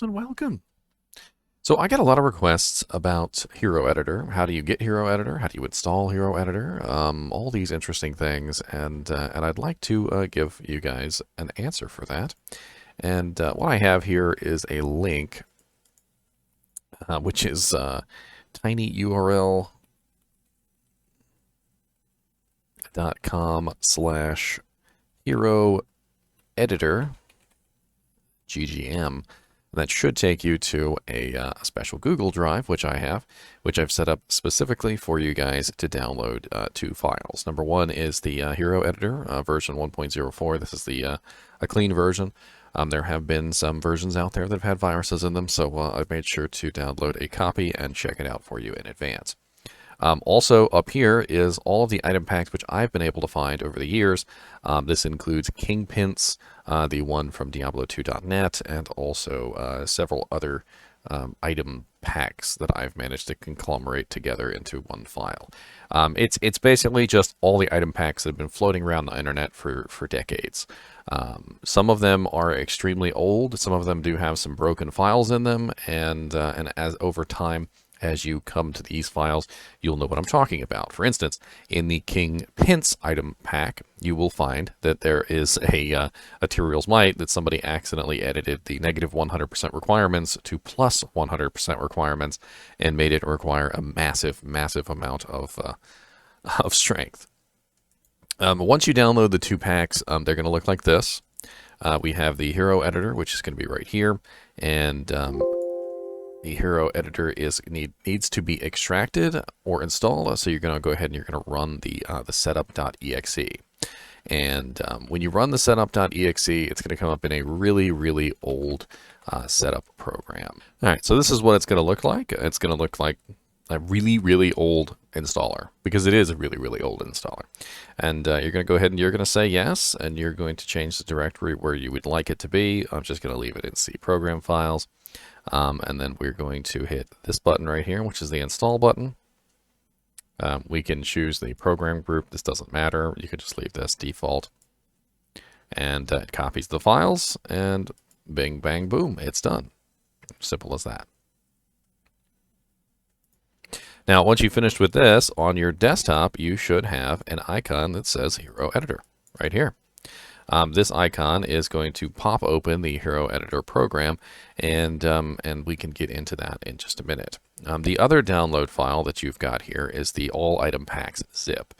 Kingpint'z and welcome. So I get a lot of requests about Hero Editor. How do you get Hero Editor? How do you install Hero Editor? All these interesting things, and I'd like to give you guys an answer for that. And what I have here is a link, which is tinyurl.com/hero editor ggm. That should take you to a special Google Drive, which I have, which I've set up specifically for you guys to download two files. Number one is the Hero Editor version 1.04. This is the a clean version. There have been some versions out there that have had viruses in them, so I've made sure to download a copy and check it out for you in advance. Also up here is all of the item packs which I've been able to find over the years. This includes Kingpint'z, the one from Diablo2.net, and also several other item packs that I've managed to conglomerate together into one file. It's basically just all the item packs that have been floating around the internet for decades. Some of them are extremely old. Some of them do have some broken files in them, and as over time, as you come to these files, you'll know what I'm talking about. For instance, in the Kingpint'z item pack, you will find that there is a Tyrael's Might that somebody accidentally edited the negative 100% requirements to plus 100% requirements and made it require a massive, massive amount of strength. Once you download the two packs, they're going to look like this. We have the Hero Editor, which is going to be right here, and the Hero Editor needs to be extracted or installed, so you're going to go ahead and you're going to run the setup.exe. And when you run the setup.exe, it's going to come up in a really, really old setup program. All right, so this is what it's going to look like. It's going to look like a really, really old installer, because it is a really, really old installer. And you're going to go ahead and you're going to say yes, and you're going to change the directory where you would like it to be. I'm just going to leave it in C program files. And then we're going to hit this button right here, which is the install button. We can choose the program group. This doesn't matter. You could just leave this default. And it copies the files, and bing, bang, boom, it's done. Simple as that. Now, once you've finished with this, on your desktop, you should have an icon that says Hero Editor right here. This icon is going to pop open the Hero Editor program, and we can get into that in just a minute. The other download file that you've got here is the All Item Packs zip.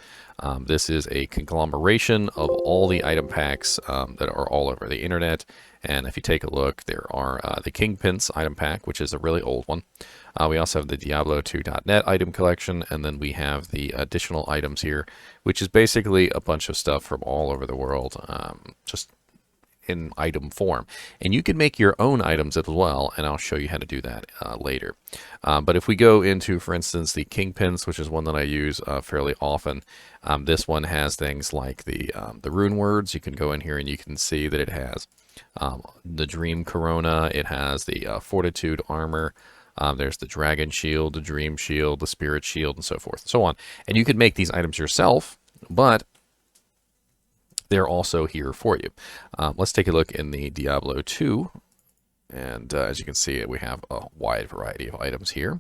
This is a conglomeration of all the item packs that are all over the internet. And if you take a look, there are the Kingpint'z item pack, which is a really old one. We also have the Diablo2.net item collection, and then we have the additional items here, which is basically a bunch of stuff from all over the world, just in item form. And you can make your own items as well, and I'll show you how to do that later. But if we go into, for instance, the Kingpint'z, which is one that I use fairly often, this one has things like the rune words. You can go in here and you can see that it has the Dream Corona, it has the Fortitude Armor, there's the Dragon Shield, the Dream Shield, the Spirit Shield, and so forth and so on. And you can make these items yourself, but they're also here for you. Let's take a look in the Diablo 2. And as you can see, we have a wide variety of items here.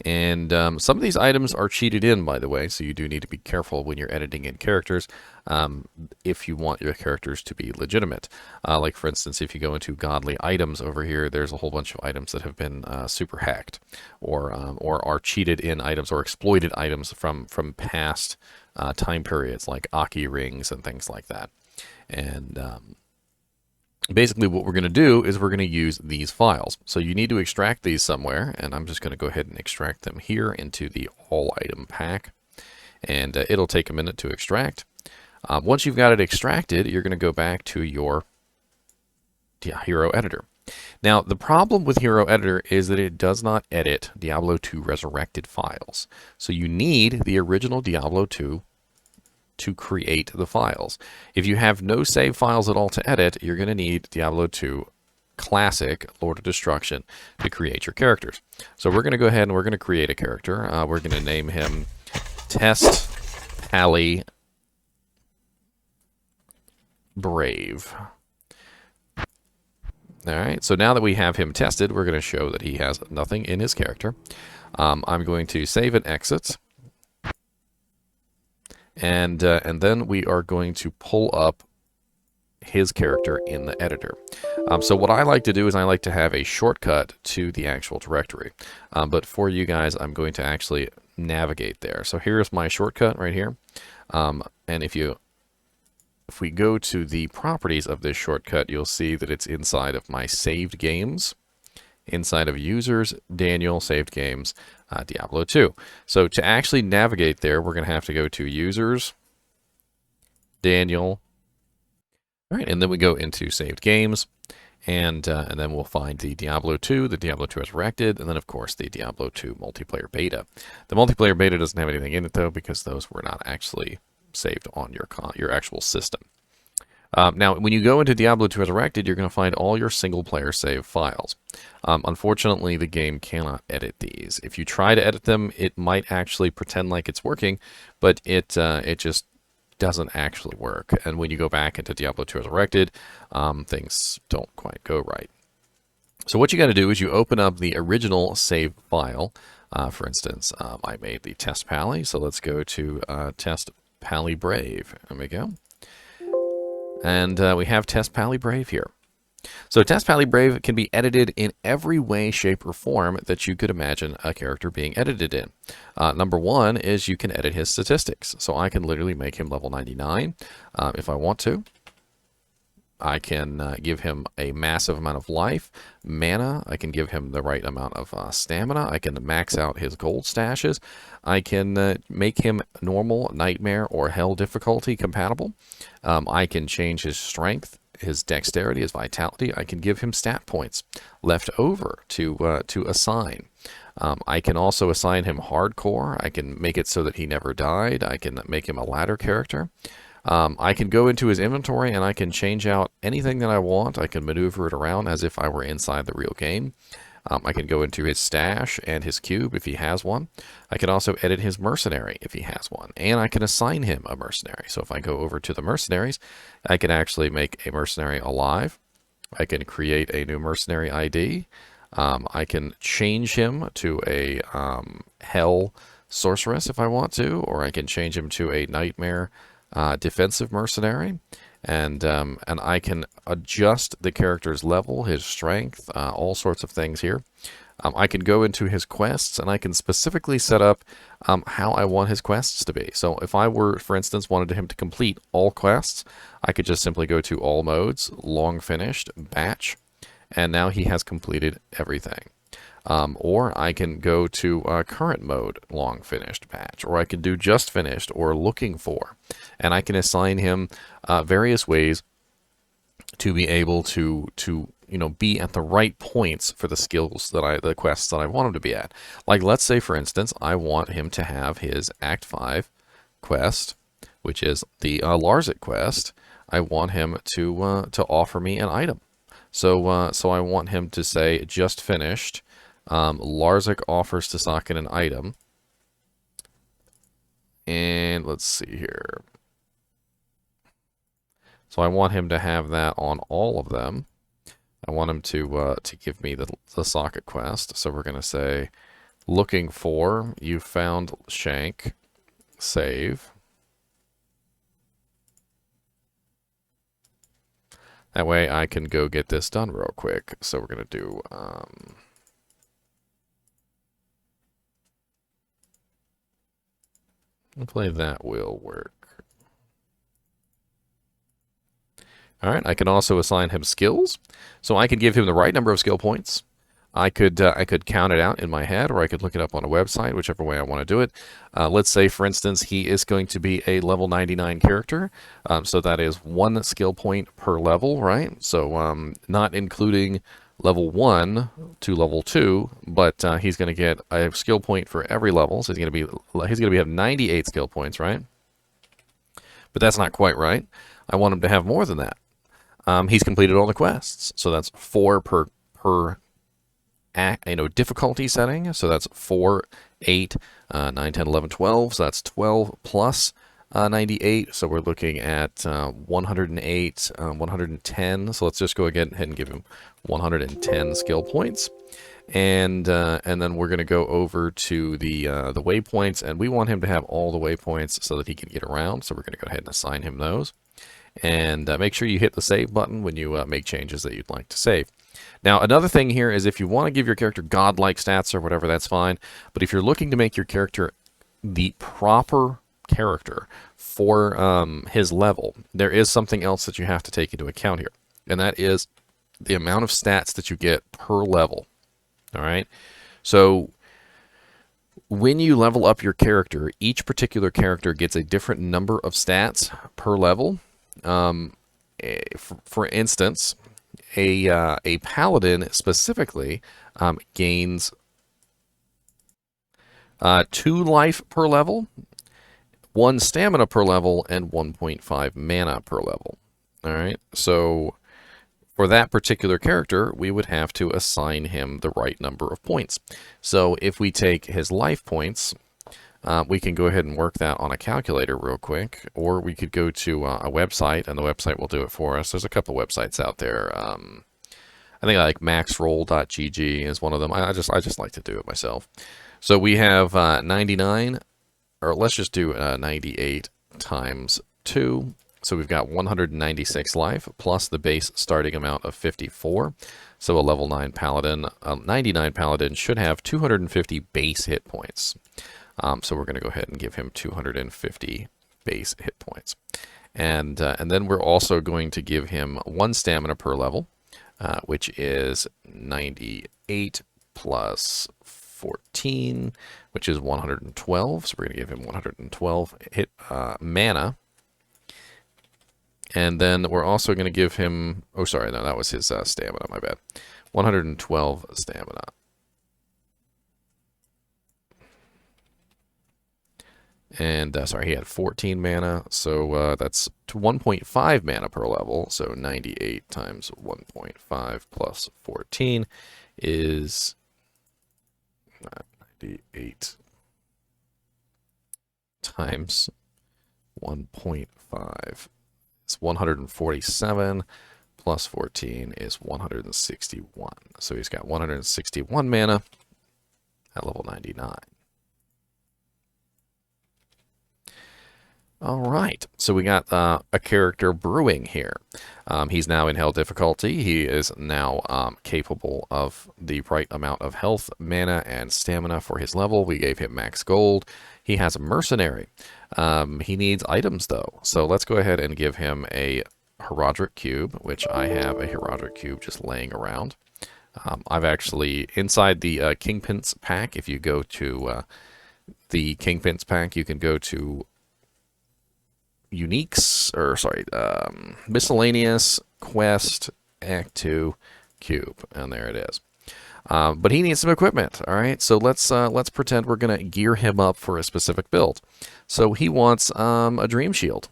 And some of these items are cheated in, by the way, so you do need to be careful when you're editing in characters if you want your characters to be legitimate. Like, for instance, if you go into godly items over here, there's a whole bunch of items that have been super hacked or are cheated in items or exploited items from past time periods, like Aki rings and things like that. And basically what we're going to do is we're going to use these files. So you need to extract these somewhere, and I'm just going to go ahead and extract them here into the all item pack. And it'll take a minute to extract. Once you've got it extracted, you're going to go back to your Hero Editor. Now, the problem with Hero Editor is that it does not edit Diablo 2 Resurrected files. So you need the original Diablo 2 to create the files. If you have no save files at all to edit, you're going to need Diablo 2 Classic Lord of Destruction to create your characters. So we're going to go ahead and we're going to create a character. We're going to name him Test Pally Brave. All right, so now that we have him tested, we're going to show that he has nothing in his character. I'm going to save and exit. And then we are going to pull up his character in the editor. So what I like to do is I like to have a shortcut to the actual directory. But for you guys, I'm going to actually navigate there. So here's my shortcut right here. And if we go to the properties of this shortcut, you'll see that it's inside of my saved games, inside of users, Daniel, saved games, Diablo 2. So to actually navigate there, we're going to have to go to users, Daniel. All right, and then we go into saved games, and then we'll find the Diablo 2, the Diablo 2 Resurrected, and then of course the Diablo 2 multiplayer beta. The multiplayer beta doesn't have anything in it though, because those were not actually saved on your actual system. Now, when you go into Diablo 2 Resurrected, you're going to find all your single-player save files. Unfortunately, the game cannot edit these. If you try to edit them, it might actually pretend like it's working, but it just doesn't actually work. And when you go back into Diablo 2 Resurrected, things don't quite go right. So what you got to do is you open up the original save file. For instance, I made the test pally, so let's go to test pally brave. There we go. And we have test pally brave here. So test pally brave can be edited in every way, shape, or form that you could imagine a character being edited in. Number one is you can edit his statistics. So I can literally make him level 99 if I want to. I can give him a massive amount of life, mana. I can give him the right amount of stamina. I can max out his gold stashes. I can make him normal, nightmare, or hell difficulty compatible. I can change his strength, his dexterity, his vitality. I can give him stat points left over to assign. I can also assign him hardcore. I can make it so that he never died. I can make him a ladder character. I can go into his inventory and I can change out anything that I want. I can maneuver it around as if I were inside the real game. I can go into his stash and his cube if he has one. I can also edit his mercenary if he has one. And I can assign him a mercenary. So if I go over to the mercenaries, I can actually make a mercenary alive. I can create a new mercenary ID. I can change him to a hell sorceress if I want to, or I can change him to a nightmare defensive mercenary, and I can adjust the character's level, his strength, all sorts of things here. I can go into his quests and I can specifically set up how I want his quests to be. So if I were, for instance, wanted him to complete all quests, I could just simply go to all modes, long finished, batch, and now he has completed everything. Or I can go to current mode, long finished patch, or I can do just finished or looking for, and I can assign him various ways to be able to be at the right points for the skills the quests that I want him to be at. Like let's say for instance I want him to have his Act 5 quest, which is the Larzik quest. I want him to offer me an item. So I want him to say just finished. Larzik offers to socket an item. And let's see here. So I want him to have that on all of them. I want him to give me the socket quest. So we're going to say, looking for, you found Shank, save. That way I can go get this done real quick. So we're going to do... hopefully that will work. All right, I can also assign him skills. So I could give him the right number of skill points. I could count it out in my head, or I could look it up on a website, whichever way I want to do it. Let's say, for instance, he is going to be a level 99 character. So that is 1 skill point per level, right? So not including level 1 to level 2, but he's going to get a skill point for every level. So he's going to have 98 skill points, right? But that's not quite right. I want him to have more than that. He's completed all the quests, so that's 4 per difficulty setting. So that's 4, 8, 9, 10, 11, 12. So that's 12 plus 98, so we're looking at 108, 110. So let's just go ahead and give him 110 skill points. And then we're going to go over to the waypoints, and we want him to have all the waypoints so that he can get around. So we're going to go ahead and assign him those. And make sure you hit the save button when you make changes that you'd like to save. Now, another thing here is if you want to give your character godlike stats or whatever, that's fine. But if you're looking to make your character the proper character for his level, there is something else that you have to take into account here. And that is the amount of stats that you get per level. All right. So when you level up your character, each particular character gets a different number of stats per level. For instance, a paladin specifically gains 2 life per level, 1 stamina per level, and 1.5 mana per level. All right. So for that particular character, we would have to assign him the right number of points. So if we take his life points, we can go ahead and work that on a calculator real quick, or we could go to a website, and the website will do it for us. There's a couple websites out there. I think like maxroll.gg is one of them. I just like to do it myself. So we have 99, or let's just do 98 times 2. So we've got 196 life plus the base starting amount of 54. So a level 9 paladin, 99 paladin should have 250 base hit points. So we're going to go ahead and give him 250 base hit points. And then we're also going to give him 1 stamina per level, which is 98 plus 14, which is 112. So we're going to give him 112 hit mana. And then we're also going to give him, oh, sorry, no, that was his stamina, my bad. 112 stamina. And, sorry, he had 14 mana, so that's 1.5 mana per level. So 98 times 1.5 plus 14 is 98 times 1.5. It's 147 plus 14 is 161. So he's got 161 mana at level 99. All right, so we got a character brewing here. He's now in hell difficulty. He is now capable of the right amount of health, mana, and stamina for his level. We gave him max gold. He has a mercenary. He needs items, though. So let's go ahead and give him a Herodic Cube, which I have a Herodic Cube just laying around. I've actually, inside the Kingpint'z pack, if you go to the Kingpint'z pack, you can go to uniques, or sorry, miscellaneous, quest, act 2, cube, and there it is. But he needs some equipment, all right? So let's pretend we're going to gear him up for a specific build. So he wants a dream shield.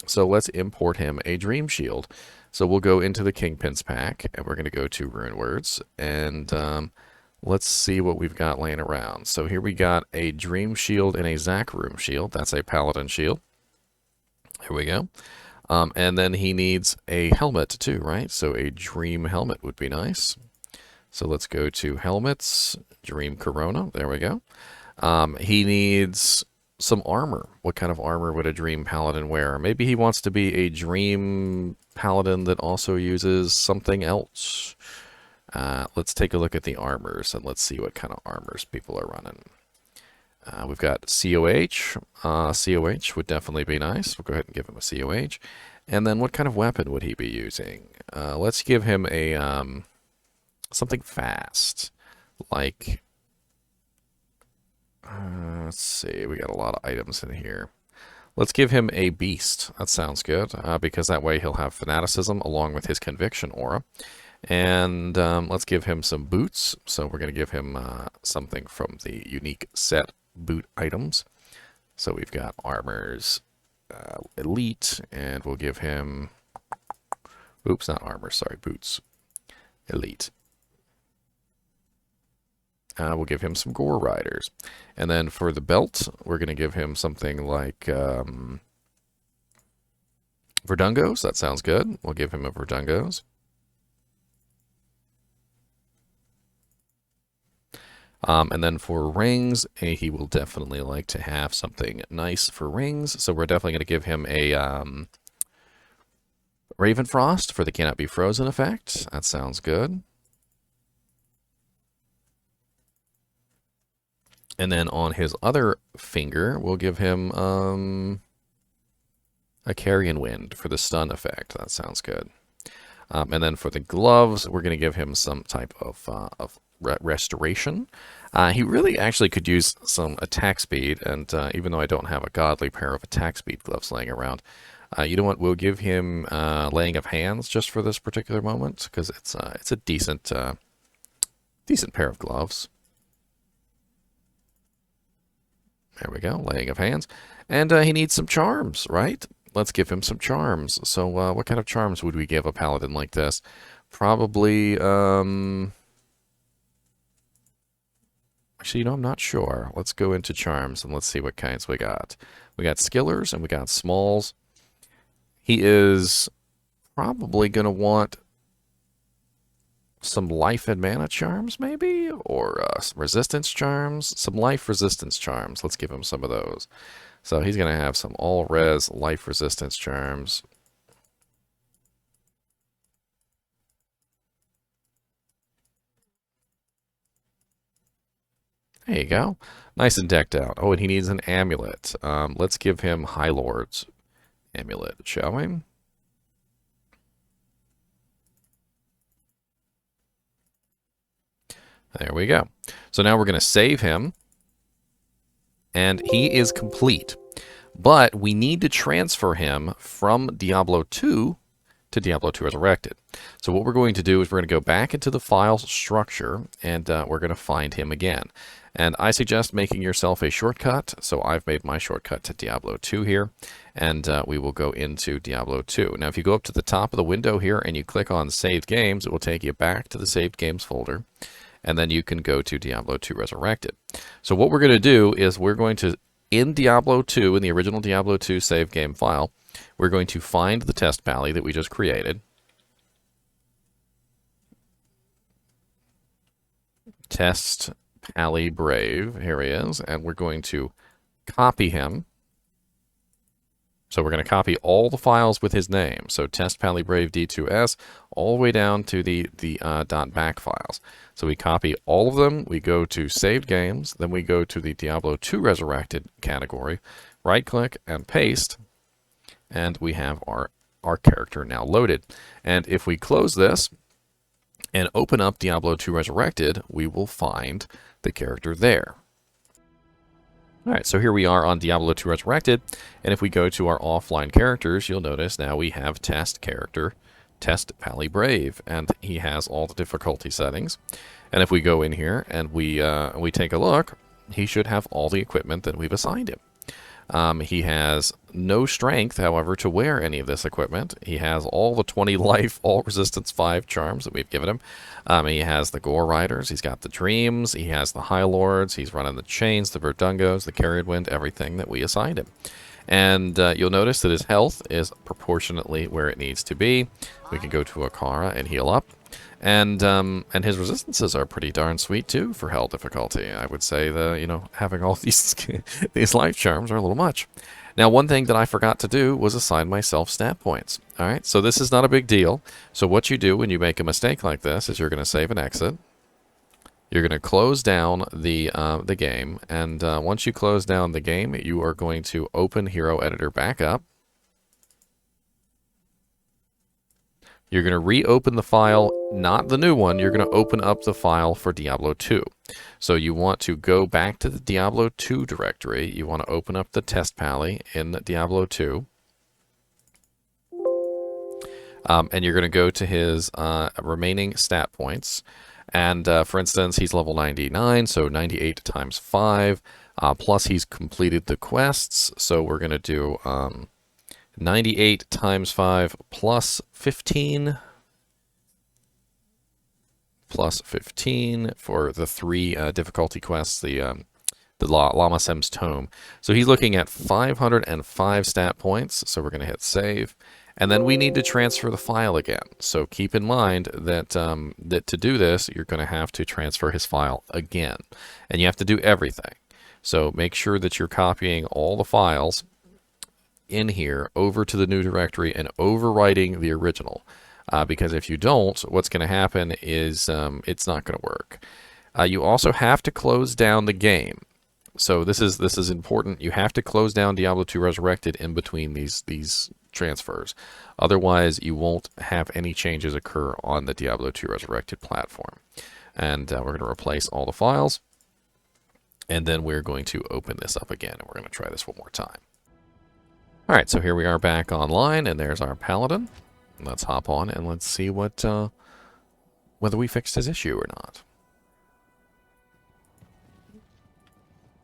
So let's import him a dream shield. So we'll go into the Kingpint'z pack, and we're going to go to Rune Words, and let's see what we've got laying around. So here we got a dream shield and a Zac room shield. That's a paladin shield. Here we go. And then he needs a helmet too, right? So a dream helmet would be nice. So let's go to helmets, dream corona. There we go. He needs some armor. What kind of armor would a dream paladin wear? Maybe he wants to be a dream paladin that also uses something else. Let's take a look at the armors and let's see what kind of armors people are running. We've got COH. COH would definitely be nice. We'll go ahead and give him a COH. And then what kind of weapon would he be using? Let's give him a something fast. Like, let's see. We got a lot of items in here. Let's give him a beast. That sounds good, because that way he'll have fanaticism along with his conviction aura. And let's give him some boots. So we're going to give him something from the unique set boot items. So we've got armors, elite, and we'll give him, oops, not armor, sorry, boots, elite. we'll give him some gore riders. And then for the belt, we're going to give him something like Verdungos. That sounds good. We'll give him a Verdungos. And then for rings, he will definitely like to have something nice for rings. So we're definitely going to give him a Ravenfrost for the cannot be frozen effect. That sounds good. And then on his other finger, we'll give him a Carrion Wind for the stun effect. That sounds good. And then for the gloves, we're going to give him some type of restoration. He really actually could use some attack speed, and even though I don't have a godly pair of attack speed gloves laying around, you know what? We'll give him laying of hands just for this particular moment, because it's a decent pair of gloves. There we go, laying of hands. And he needs some charms, right? Let's give him some charms. So what kind of charms would we give a paladin like this? Probably, actually, you know, I'm not sure. Let's go into charms and let's see what kinds we got. We got skillers and we got smalls. He is probably going to want some life and mana charms, maybe? Or some resistance charms? Some life resistance charms. Let's give him some of those. So he's going to have some all-res life resistance charms. There you go. Nice and decked out. Oh, and he needs an amulet. Let's give him High Lord's amulet, shall we? There we go. So now we're going to save him. And he is complete. But we need to transfer him from Diablo 2 to Diablo 2 Resurrected. So what we're going to do is we're going to go back into the file structure, and we're going to find him again. And I suggest making yourself a shortcut. So I've made my shortcut to Diablo 2 here, and we will go into Diablo 2. Now, if you go up to the top of the window here and you click on Saved Games, it will take you back to the Saved Games folder, and then you can go to Diablo 2 Resurrected. So what we're going to do is we're going to, in Diablo 2, in the original Diablo 2 save game file, we're going to find the test pally that we just created. Test pally brave, here he is, and we're going to copy him. So we're going to copy all the files with his name. So test pally brave D2S all the way down to the .back files. So we copy all of them. We go to saved games. Then we go to the Diablo 2 Resurrected category. Right click and paste. And we have our character now loaded. And if we close this and open up Diablo 2 Resurrected, we will find the character there. All right, so here we are on Diablo 2 Resurrected, and if we go to our offline characters, you'll notice now we have test character, test pally brave, and he has all the difficulty settings. And if we go in here and we take a look, he should have all the equipment that we've assigned him. He has no strength, however, to wear any of this equipment. He has all the 20 life, all resistance 5 charms that we've given him. He has the Gore Riders. He's got the Dreams. He has the High Lords. He's running the Chains, the Verdungos, the Carrion Wind, everything that we assigned him. And you'll notice that his health is proportionately where it needs to be. We can go to Akara and heal up. And his resistances are pretty darn sweet too for hell difficulty. I would say that, you know, having all these these life charms are a little much. Now, one thing that I forgot to do was assign myself stat points. All right, so this is not a big deal. So what you do when you make a mistake like this is you're going to save and exit. You're going to close down the game, and once you close down the game, you are going to open Hero Editor back up. You're going to reopen the file, not the new one. You're going to open up the file for Diablo 2. So you want to go back to the Diablo 2 directory. You want to open up the test pally in Diablo 2. And you're going to go to his remaining stat points. And for instance, he's level 99, so 98 times 5. Plus he's completed the quests. So we're going to do 98 times 5 plus 15. plus 15 for the 3 difficulty quests, the Lama Sem's Tome. So he's looking at 505 stat points, so we're going to hit save. And then we need to transfer the file again. So keep in mind that, that to do this, you're going to have to transfer his file again. And you have to do everything. So make sure that you're copying all the files in here over to the new directory and overwriting the original. Because if you don't, what's going to happen is it's not going to work. You also have to close down the game. So this is important. You have to close down Diablo II Resurrected in between these transfers. Otherwise, you won't have any changes occur on the Diablo II Resurrected platform. And we're going to replace all the files. And then we're going to open this up again, and we're going to try this one more time. All right, so here we are back online, and there's our paladin. Let's hop on and let's see what whether we fixed his issue or not.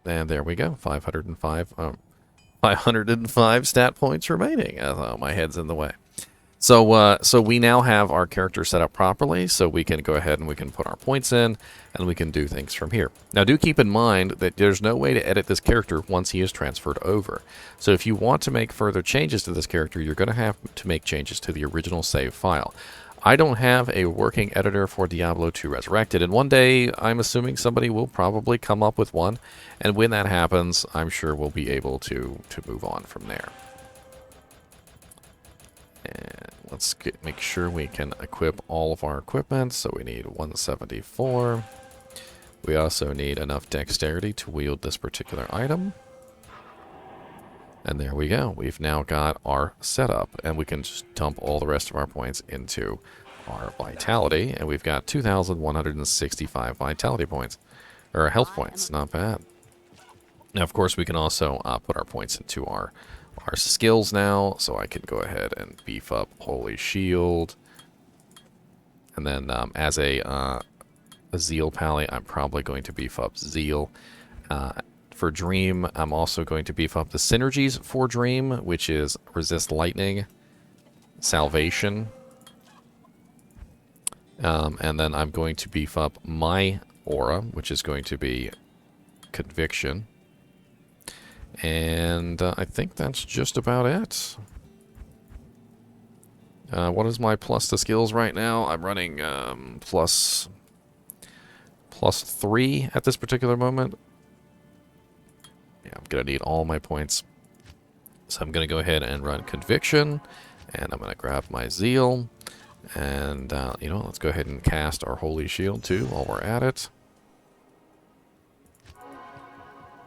And there we go, 505 stat points remaining. Oh, my head's in the way. So so we now have our character set up properly, so we can go ahead and we can put our points in, and we can do things from here. Now do keep in mind that there's no way to edit this character once he is transferred over. So if you want to make further changes to this character, you're going to have to make changes to the original save file. I don't have a working editor for Diablo II Resurrected, and one day I'm assuming somebody will probably come up with one, and when that happens, I'm sure we'll be able to move on from there. And let's make sure we can equip all of our equipment. So we need 174. We also need enough dexterity to wield this particular item. And there we go. We've now got our setup, and we can just dump all the rest of our points into our vitality, and we've got 2,165 vitality points, or health points. Not bad. Now, of course, we can also put our points into our skills now, so I can go ahead and beef up Holy Shield. And then as a Zeal Pally, I'm probably going to beef up Zeal. For Dream, I'm also going to beef up the synergies for Dream, which is Resist Lightning, Salvation. And then I'm going to beef up my Aura, which is going to be Conviction. And I think that's just about it. What is my plus to skills right now? I'm running plus 3 at this particular moment. Yeah, I'm going to need all my points. So I'm going to go ahead and run Conviction. And I'm going to grab my Zeal. And, you know, let's go ahead and cast our Holy Shield, too, while we're at it.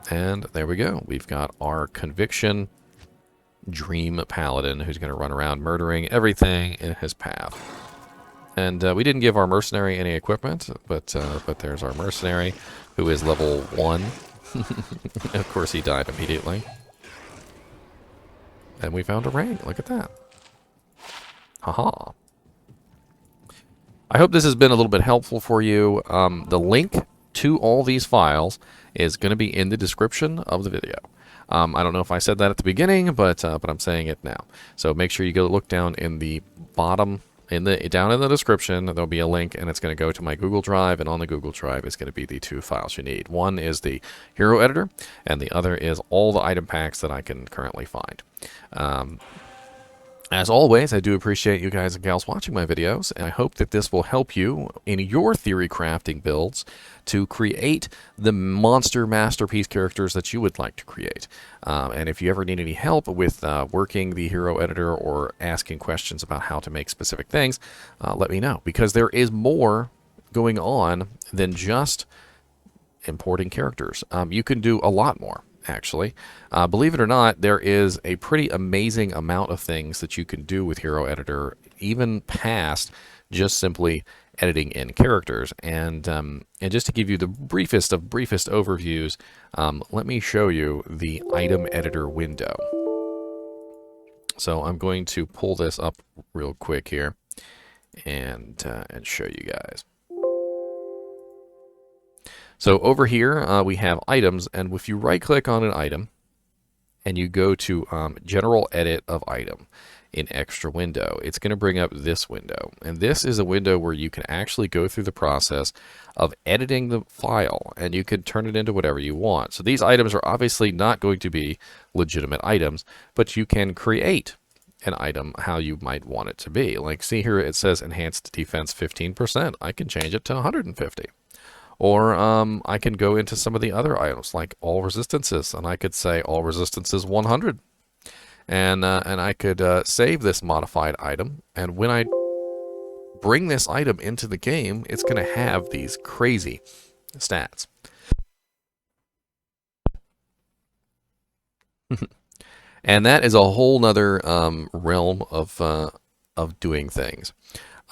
And there we go. We've got our Conviction Dream Paladin who's going to run around murdering everything in his path. And we didn't give our Mercenary any equipment, but there's our Mercenary, who is level 1. Of course, he died immediately. And we found a ring. Look at that. Haha. I hope this has been a little bit helpful for you. The link to all these files is going to be in the description of the video. I don't know if I said that at the beginning, but I'm saying it now. So make sure you go look down in the bottom, down in the description. There'll be a link, and it's going to go to my Google Drive, and on the Google Drive is going to be the 2 files you need. One is the hero editor, and the other is all the item packs that I can currently find. As always, I do appreciate you guys and gals watching my videos, and I hope that this will help you in your theory crafting builds to create the monster masterpiece characters that you would like to create. And if you ever need any help with working the hero editor or asking questions about how to make specific things, let me know, because there is more going on than just importing characters. You can do a lot more. Actually, believe it or not, there is a pretty amazing amount of things that you can do with Hero Editor, even past just simply editing in characters. And just to give you the briefest of briefest overviews, let me show you the item editor window. So I'm going to pull this up real quick here and show you guys. So over here, we have items, and if you right-click on an item, and you go to General Edit of Item, an extra window. It's going to bring up this window. And this is a window where you can actually go through the process of editing the file, and you can turn it into whatever you want. So these items are obviously not going to be legitimate items, but you can create an item how you might want it to be. Like, see here, it says enhanced defense 15%. I can change it to 150. Or I can go into some of the other items like all resistances, and I could say all resistances 100. And I could save this modified item, and when I bring this item into the game, it's going to have these crazy stats. And that is a whole nother realm of doing things.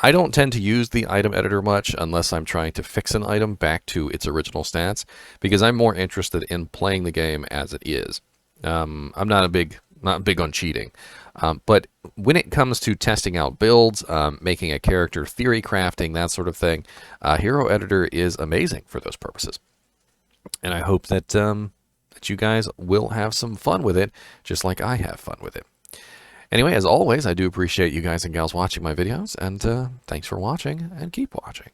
I don't tend to use the item editor much unless I'm trying to fix an item back to its original stats, because I'm more interested in playing the game as it is. I'm not big on cheating, but when it comes to testing out builds, making a character, theory crafting, that sort of thing, Hero Editor is amazing for those purposes. And I hope that that you guys will have some fun with it, just like I have fun with it. Anyway, as always, I do appreciate you guys and gals watching my videos, and thanks for watching, and keep watching.